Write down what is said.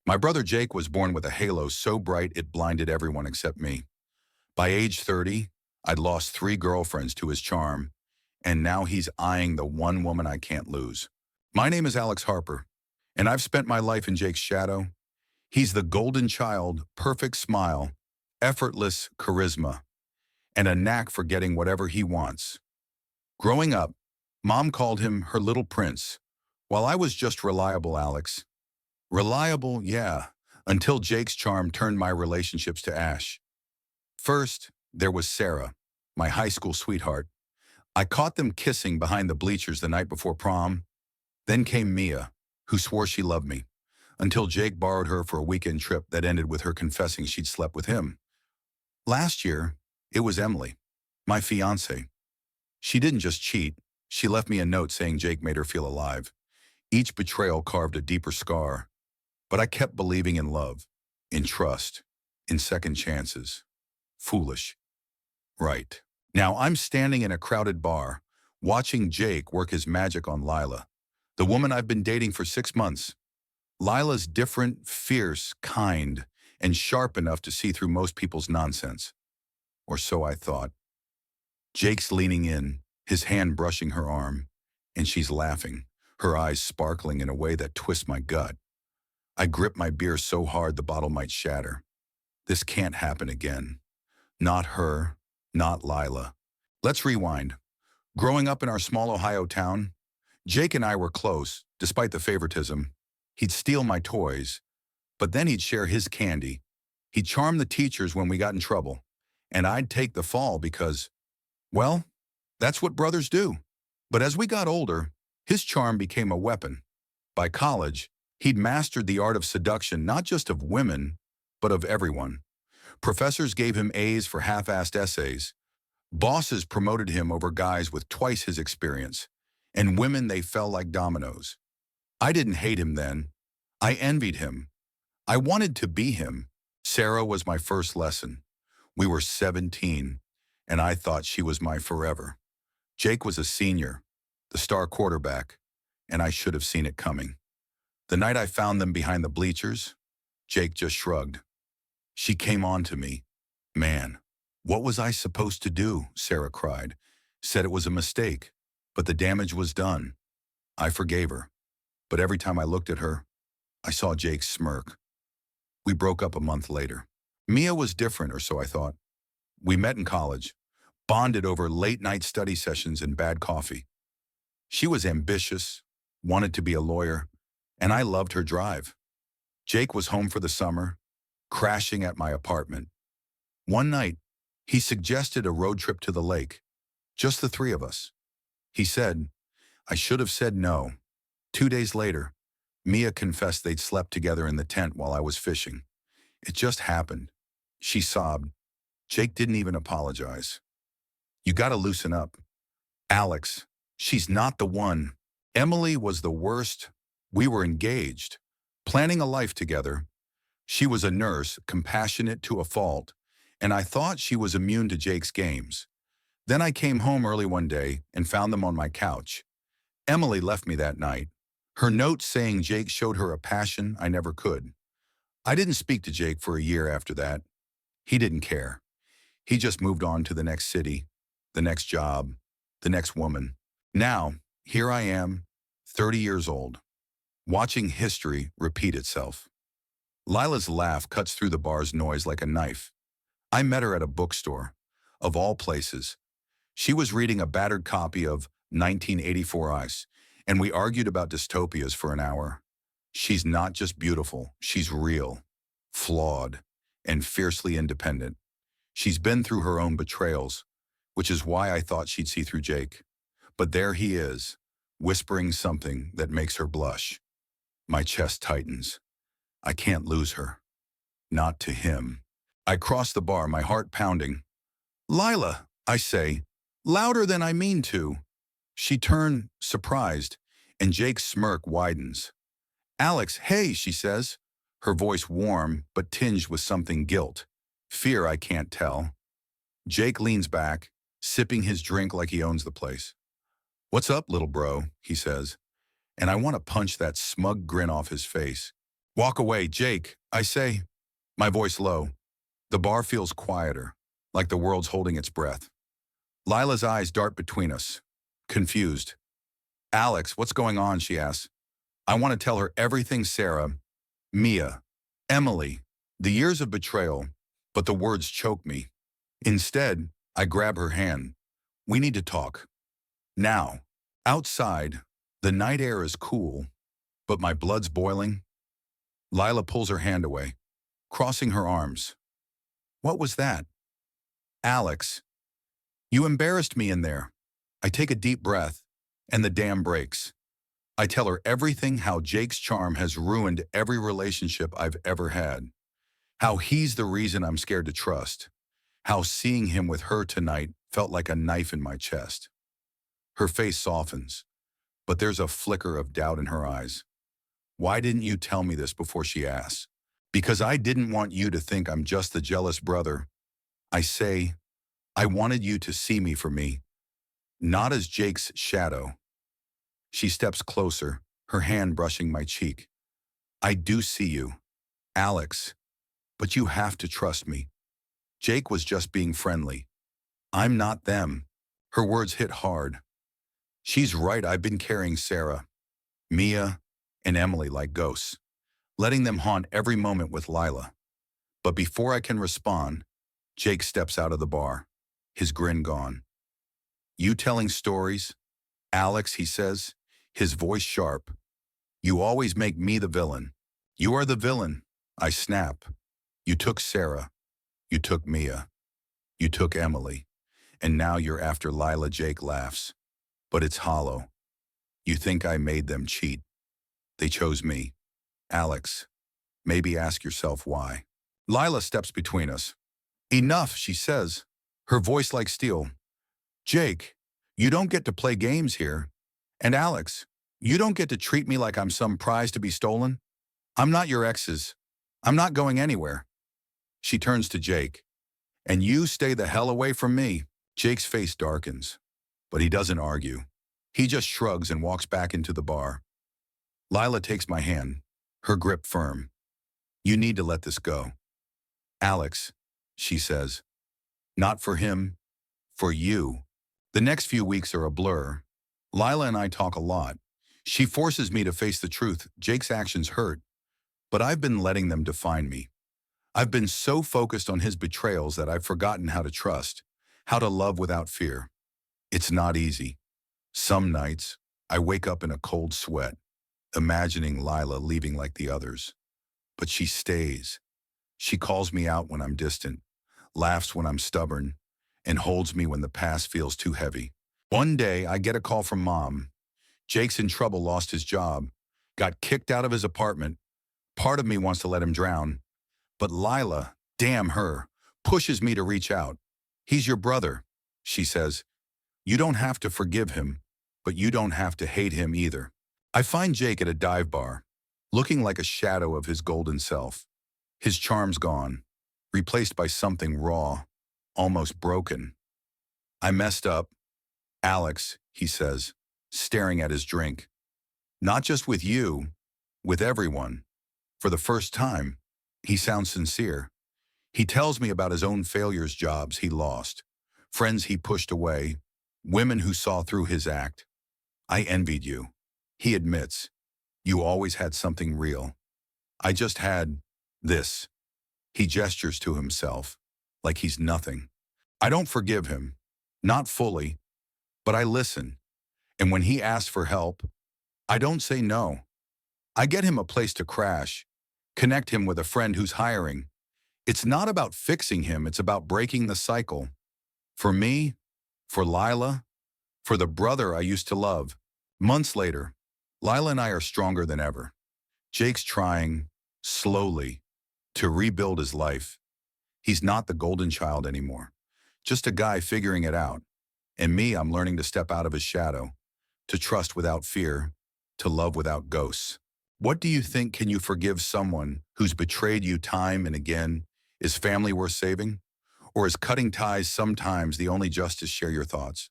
My brother Jake was born with a halo so bright it blinded everyone except me. By age 30, I'd lost 3 girlfriends to his charm, and now he's eyeing the one woman I can't lose. My name is Alex Harper, and I've spent my life in Jake's shadow. He's the golden child, perfect smile, effortless charisma, and a knack for getting whatever he wants. Growing up, Mom called him her little prince, while I was just reliable Alex. Reliable, yeah, until Jake's charm turned my relationships to ash. First, there was Sarah, my high school sweetheart. I caught them kissing behind the bleachers the night before prom. Then came Mia, who swore she loved me, until Jake borrowed her for a weekend trip that ended with her confessing she'd slept with him. Last year, it was Emily, my fiancée. She didn't just cheat, she left me a note saying Jake made her feel alive. Each betrayal carved a deeper scar. But I kept believing in love, in trust, in second chances. Foolish. Right. Now I'm standing in a crowded bar, watching Jake work his magic on Lila, the woman I've been dating for 6 months. Lila's different, fierce, kind, and sharp enough to see through most people's nonsense. Or so I thought. Jake's leaning in, his hand brushing her arm, and she's laughing, her eyes sparkling in a way that twists my gut. I grip my beer so hard the bottle might shatter. This can't happen again. Not her, not Lila. Let's rewind. Growing up in our small Ohio town, Jake and I were close, despite the favoritism. He'd steal my toys, but then he'd share his candy. He'd charm the teachers when we got in trouble, and I'd take the fall because, well, that's what brothers do. But as we got older, his charm became a weapon. By college, he'd mastered the art of seduction not just of women, but of everyone. Professors gave him A's for half-assed essays. Bosses promoted him over guys with twice his experience. And women, they fell like dominoes. I didn't hate him then. I envied him. I wanted to be him. Sarah was my first lesson. We were 17, and I thought she was my forever. Jake was a senior, the star quarterback, and I should have seen it coming. The night I found them behind the bleachers, Jake just shrugged. She came on to me. Man, what was I supposed to do? Sarah cried. Said it was a mistake, but the damage was done. I forgave her, but every time I looked at her, I saw Jake's smirk. We broke up a month later. Mia was different, or so I thought. We met in college, bonded over late-night study sessions and bad coffee. She was ambitious, wanted to be a lawyer, and I loved her drive. Jake was home for the summer, crashing at my apartment. One night, he suggested a road trip to the lake, just the 3 of us. He said, I should have said no. 2 days later, Mia confessed they'd slept together in the tent while I was fishing. It just happened. She sobbed. Jake didn't even apologize. You gotta loosen up. Alex, she's not the one. Emily was the worst. We were engaged, planning a life together. She was a nurse, compassionate to a fault, and I thought she was immune to Jake's games. Then I came home early one day and found them on my couch. Emily left me that night, her note saying Jake showed her a passion I never could. I didn't speak to Jake for a year after that. He didn't care. He just moved on to the next city, the next job, the next woman. Now, here I am, 30 years old, watching history repeat itself. Lila's laugh cuts through the bar's noise like a knife. I met her at a bookstore, of all places. She was reading a battered copy of 1984 Ice, and we argued about dystopias for an hour. She's not just beautiful, she's real, flawed, and fiercely independent. She's been through her own betrayals, which is why I thought she'd see through Jake. But there he is, whispering something that makes her blush. My chest tightens. I can't lose her. Not to him. I cross the bar, my heart pounding. Lila, I say, louder than I mean to. She turned, surprised, and Jake's smirk widens. Alex, hey, she says, her voice warm but tinged with something guilt. Fear I can't tell. Jake leans back, sipping his drink like he owns the place. What's up, little bro, he says, and I want to punch that smug grin off his face. Walk away, Jake, I say, my voice low. The bar feels quieter, like the world's holding its breath. Lila's eyes dart between us, confused. Alex, what's going on, she asks. I want to tell her everything, Sarah, Mia, Emily, the years of betrayal, but the words choke me. Instead, I grab her hand. We need to talk. Now. Outside, the night air is cool, but my blood's boiling. Lila pulls her hand away, crossing her arms. What was that? Alex, you embarrassed me in there. I take a deep breath, and the dam breaks. I tell her everything, how Jake's charm has ruined every relationship I've ever had. How he's the reason I'm scared to trust. How seeing him with her tonight felt like a knife in my chest. Her face softens, but there's a flicker of doubt in her eyes. Why didn't you tell me this before, she asks? Because I didn't want you to think I'm just the jealous brother. I say, I wanted you to see me for me, not as Jake's shadow. She steps closer, her hand brushing my cheek. I do see you, Alex, but you have to trust me. Jake was just being friendly. I'm not them. Her words hit hard. She's right, I've been carrying Sarah, Mia, and Emily like ghosts, letting them haunt every moment with Lila. But before I can respond, Jake steps out of the bar, his grin gone. You telling stories? Alex, he says, his voice sharp. You always make me the villain. You are the villain, I snap. You took Sarah. You took Mia. You took Emily. And now you're after Lila. Jake laughs. But it's hollow. You think I made them cheat. They chose me. Alex, maybe ask yourself why. Lila steps between us. Enough, she says, her voice like steel. Jake, you don't get to play games here. And Alex, you don't get to treat me like I'm some prize to be stolen. I'm not your ex's. I'm not going anywhere. She turns to Jake. And you stay the hell away from me. Jake's face darkens, but he doesn't argue. He just shrugs and walks back into the bar. Lila takes my hand, her grip firm. You need to let this go. Alex, she says, not for him, for you. The next few weeks are a blur. Lila and I talk a lot. She forces me to face the truth. Jake's actions hurt, but I've been letting them define me. I've been so focused on his betrayals that I've forgotten how to trust, how to love without fear. It's not easy. Some nights, I wake up in a cold sweat, imagining Lila leaving like the others. But she stays. She calls me out when I'm distant, laughs when I'm stubborn, and holds me when the past feels too heavy. One day, I get a call from Mom. Jake's in trouble, lost his job, got kicked out of his apartment. Part of me wants to let him drown. But Lila, damn her, pushes me to reach out. He's your brother, she says. You don't have to forgive him, but you don't have to hate him either. I find Jake at a dive bar, looking like a shadow of his golden self. His charm's gone, replaced by something raw, almost broken. I messed up. Alex, he says, staring at his drink. Not just with you, with everyone. For the first time, he sounds sincere. He tells me about his own failures, jobs he lost, friends he pushed away, women who saw through his act. I envied you. He admits, you always had something real. I just had this. He gestures to himself, like he's nothing. I don't forgive him, not fully, but I listen. And when he asks for help, I don't say no. I get him a place to crash, connect him with a friend who's hiring. It's not about fixing him, it's about breaking the cycle. For me, for Lila, for the brother I used to love. Months later, Lila and I are stronger than ever. Jake's trying, slowly, to rebuild his life. He's not the golden child anymore, just a guy figuring it out. And me, I'm learning to step out of his shadow, to trust without fear, to love without ghosts. What do you think? Can you forgive someone who's betrayed you time and again? Is family worth saving? Or is cutting ties sometimes the only justice? Share your thoughts.